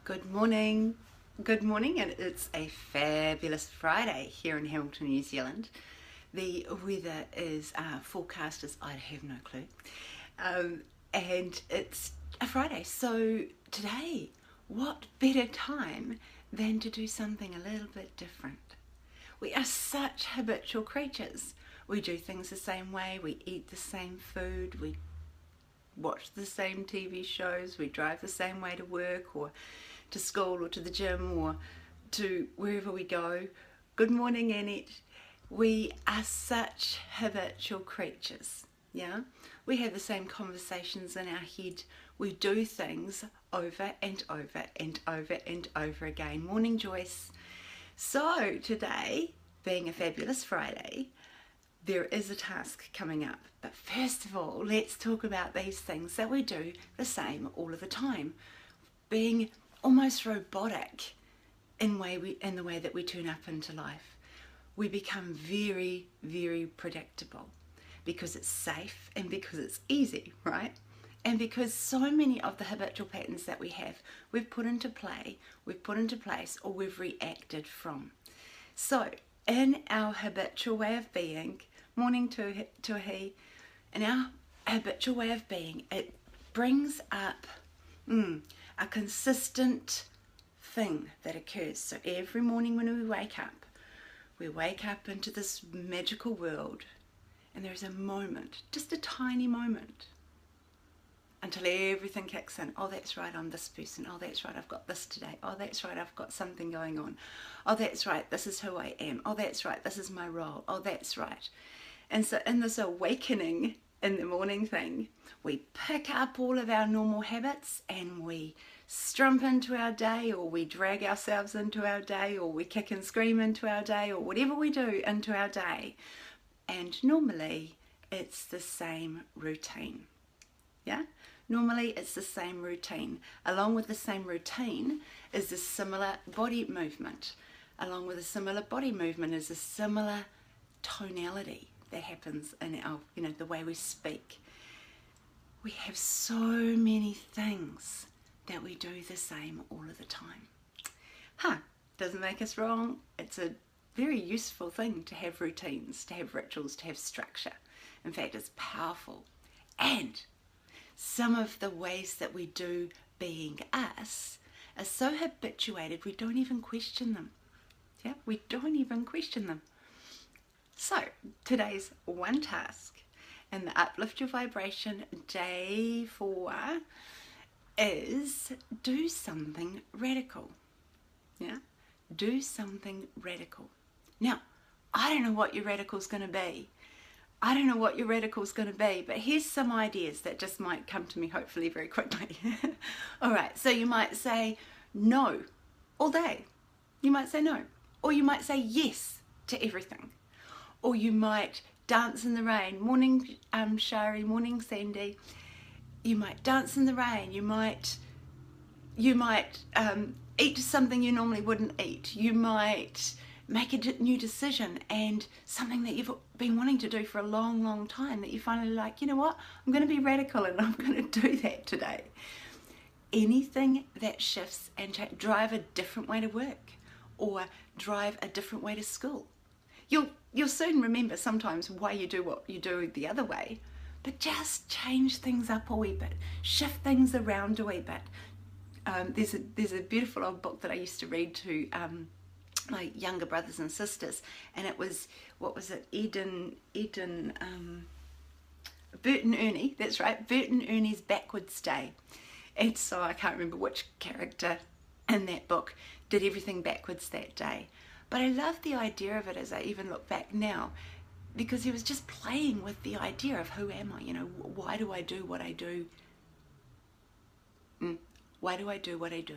Good morning, and it's a fabulous Friday here in Hamilton, New Zealand. The weather is forecast as I have no clue, and it's a Friday. So today, what better time than to do something a little bit different? We are such habitual creatures. We do things the same way. We eat the same food. We watch the same TV shows. We drive the same way to work or to school or to the gym or to wherever we go. Good morning, Annette. We are such habitual creatures, yeah? We have the same conversations in our head. We do things over and over and over and over again. Morning, Joyce. So today, being a fabulous Friday, there is a task coming up. But first of all, let's talk about these things that we do the same all of the time. Being almost robotic in the way that we turn up into life. We become very, very predictable because it's safe and because it's easy, right? And because so many of the habitual patterns that we have, we've put into place, or we've reacted from. So, in our habitual way of being, morning to a he, in our habitual way of being, it brings up a consistent thing that occurs. So every morning when we wake up into this magical world, and there's a moment, just a tiny moment, until everything kicks in. Oh, that's right, I'm this person. Oh, that's right, I've got this today. Oh, that's right, I've got something going on. Oh, that's right, this is who I am. Oh, that's right, this is my role. Oh, that's right. And so in this awakening in the morning thing, we pick up all of our normal habits and we strump into our day, or we drag ourselves into our day, or we kick and scream into our day, or whatever we do into our day. And normally it's the same routine. Yeah? Normally it's the same routine. Along with the same routine is a similar body movement. Along with a similar body movement is a similar tonality that happens in our, the way we speak. We have so many things that we do the same all of the time. Doesn't make us wrong. It's a very useful thing to have routines, to have rituals, to have structure. In fact, it's powerful. And some of the ways that we do being us are so habituated we don't even question them. Yeah, we don't even question them. So today's one task in the Uplift Your Vibration day 4 is do something radical. Yeah, do something radical. Now, I don't know what your radical's going to be. But here's some ideas that just might come to me hopefully very quickly. All right, so you might say no all day. You might say no. Or you might say yes to everything. Or you might dance in the rain. Morning, Shari. Morning, Sandy. You might dance in the rain. You might eat something you normally wouldn't eat. You might make a new decision, and something that you've been wanting to do for a long, long time that you finally like, you know what, I'm going to be radical and I'm going to do that today. Anything that shifts and drive a different way to work or drive a different way to school. You'll soon remember sometimes why you do what you do the other way, but just change things up a wee bit, shift things around a wee bit. There's a beautiful old book that I used to read to my younger brothers and sisters, and it was, Bert and Ernie, that's right, Bert and Ernie's Backwards Day. And so I can't remember which character in that book did everything backwards that day. But I love the idea of it as I even look back now, because he was just playing with the idea of who am I, why do I do what I do? Why do I do what I do?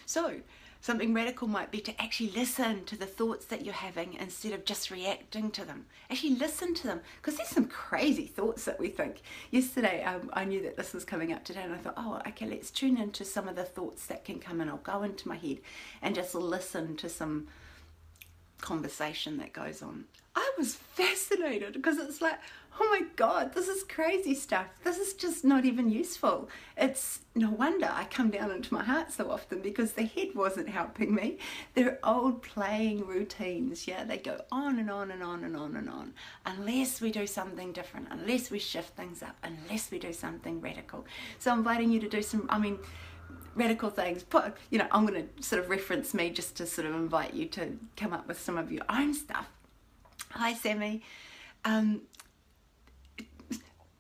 So something radical might be to actually listen to the thoughts that you're having instead of just reacting to them. Actually listen to them, because there's some crazy thoughts that we think. Yesterday I knew that this was coming up today, and I thought, oh, okay, let's tune into some of the thoughts that can come in. I'll go into my head and just listen to some conversation that goes on. I was fascinated because it's like, oh my God, this is crazy stuff. This is just not even useful. It's no wonder I come down into my heart so often, because the head wasn't helping me. They're old playing routines, yeah? They go on and on and on and on and on. Unless we do something different, unless we shift things up, unless we do something radical. So I'm inviting you to do some, radical things. I'm going to sort of reference me just to sort of invite you to come up with some of your own stuff. Hi, Sammy.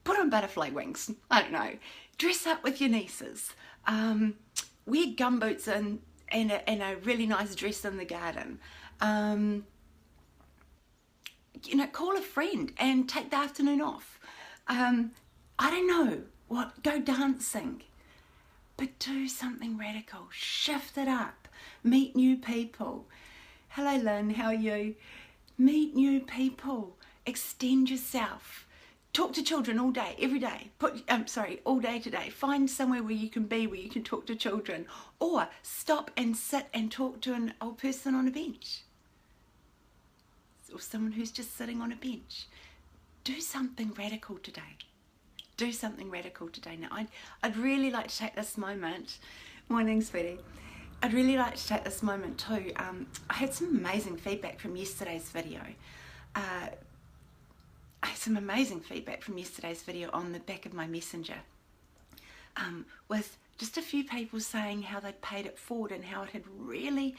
Put on butterfly wings. I don't know. Dress up with your nieces. Wear gumboots and a really nice dress in the garden. Call a friend and take the afternoon off. I don't know what. Go dancing. But do something radical. Shift it up. Meet new people. Hello, Lynn. How are you? Meet new people. Extend yourself. Talk to children all day, every day. All day today. Find somewhere where you can be, where you can talk to children. Or stop and sit and talk to an old person on a bench. Or someone who's just sitting on a bench. Do something radical today. Do something radical today. Now, I'd really like to take this moment. Morning, sweetie. I'd really like to take this moment too. I had some amazing feedback from yesterday's video. I had some amazing feedback from yesterday's video on the back of my messenger, with just a few people saying how they'd paid it forward and how it had really,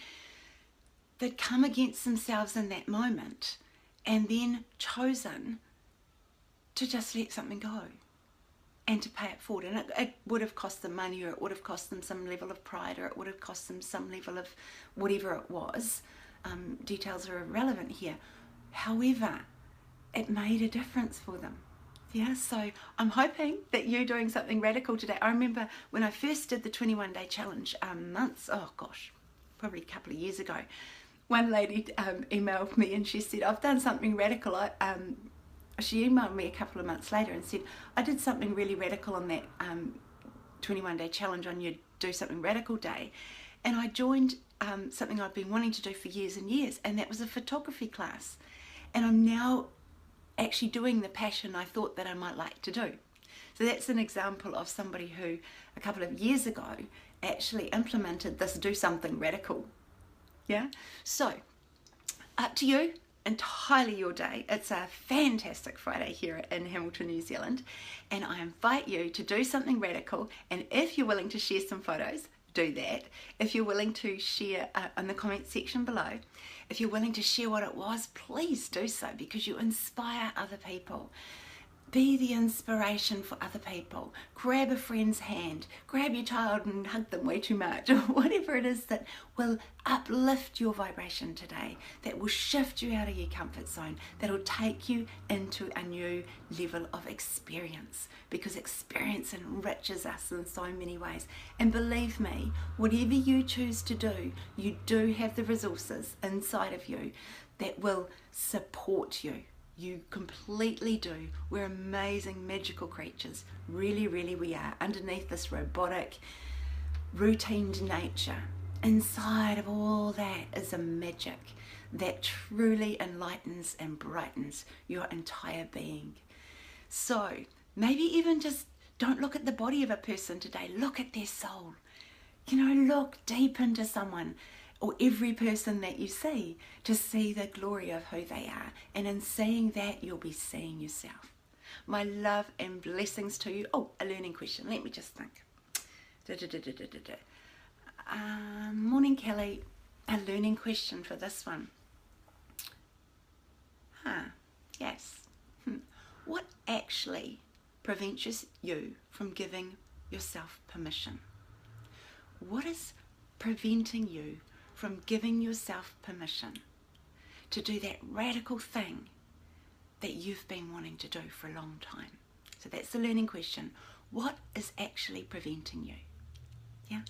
they'd come against themselves in that moment and then chosen to just let something go and to pay it forward. And it would have cost them money, or it would have cost them some level of pride, or it would have cost them some level of whatever it was. Details are irrelevant here. However, it made a difference for them. Yeah, so I'm hoping that you're doing something radical today. I remember when I first did the 21-day challenge probably a couple of years ago, one lady emailed me and she said, I've done something radical. She emailed me a couple of months later and said, I did something really radical on that 21-day challenge on your Do Something Radical Day, and I joined something I've been wanting to do for years and years, and that was a photography class. And I'm now actually doing the passion I thought that I might like to do. So that's an example of somebody who a couple of years ago actually implemented this Do Something Radical. Yeah? So, up to you. Entirely your day. It's a fantastic Friday here in Hamilton, New Zealand, and I invite you to do something radical. And if you're willing to share some photos, do that. If you're willing to share in the comment section below, if you're willing to share what it was, please do so, because you inspire other people. Be the inspiration for other people. Grab a friend's hand, grab your child and hug them way too much, or whatever it is that will uplift your vibration today, that will shift you out of your comfort zone, that will take you into a new level of experience, because experience enriches us in so many ways. And believe me, whatever you choose to do, you do have the resources inside of you that will support you. You completely do. We're amazing, magical creatures. Really, really we are. Underneath this robotic, routined nature, inside of all that is a magic that truly enlightens and brightens your entire being. So maybe even just don't look at the body of a person today. Look at their soul. Look deep into someone, or every person that you see, to see the glory of who they are. And in seeing that, you'll be seeing yourself. My love and blessings to you. Oh, a learning question. Let me just think. Morning, Kelly. A learning question for this one. Yes. What actually prevents you from giving yourself permission? What is preventing you from giving yourself permission to do that radical thing that you've been wanting to do for a long time? So that's the learning question. What is actually preventing you? Yeah.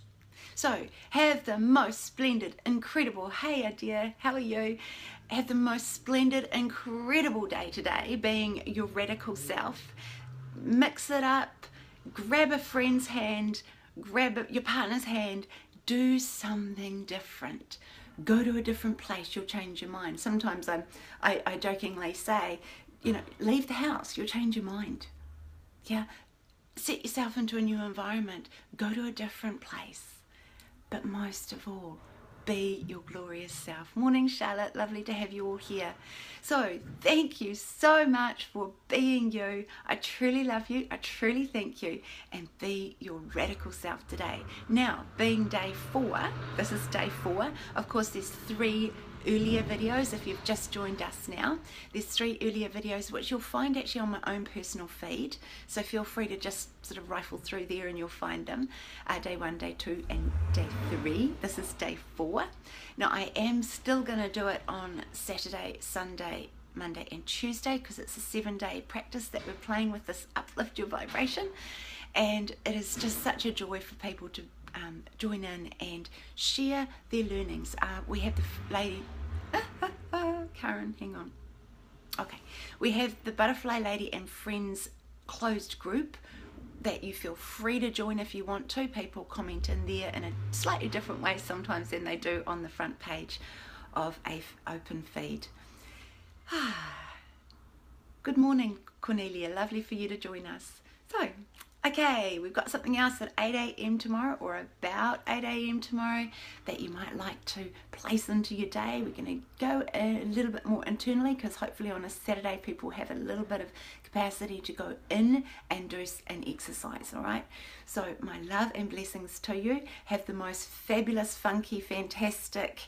So have the most splendid, incredible, hey dear, how are you? Have the most splendid, incredible day today, being your radical self. Mix it up, grab a friend's hand, grab your partner's hand, do something different. Go to a different place, you'll change your mind. Sometimes I jokingly say, you know, leave the house, you'll change your mind. Yeah, set yourself into a new environment, go to a different place. But most of all, be your glorious self. Morning, Charlotte. Lovely to have you all here. So thank you so much for being you. I truly love you. I truly thank you. And be your radical self today. Now, being day 4, this is day 4. Of course, there's 3 earlier videos. If you've just joined us now, there's 3 earlier videos which you'll find actually on my own personal feed, so feel free to just sort of rifle through there and you'll find them. Day 1, day 2 and day 3. This is day 4. Now I am still going to do it on Saturday, Sunday, Monday and Tuesday, because it's a 7-day practice that we're playing with this Uplift Your Vibration, and it is just such a joy for people to join in and share their learnings. We have the lady, Karen, hang on. Okay, we have the Butterfly Lady and Friends closed group that you feel free to join if you want to. People comment in there in a slightly different way sometimes than they do on the front page of a open feed. Good morning, Cornelia. Lovely for you to join us. So, okay, we've got something else at 8 a.m. tomorrow, or about 8 a.m. tomorrow, that you might like to place into your day. We're going to go a little bit more internally, because hopefully on a Saturday people have a little bit of capacity to go in and do an exercise, all right? So my love and blessings to you. Have the most fabulous, funky, fantastic,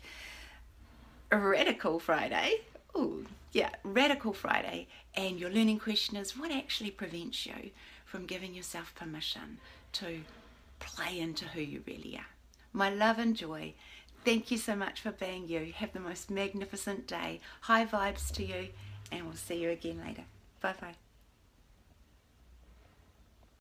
radical Friday. Oh, yeah, radical Friday. And your learning question is, what actually prevents you from giving yourself permission to play into who you really are? My love and joy. Thank you so much for being you. Have the most magnificent day. High vibes to you, and we'll see you again later. Bye bye.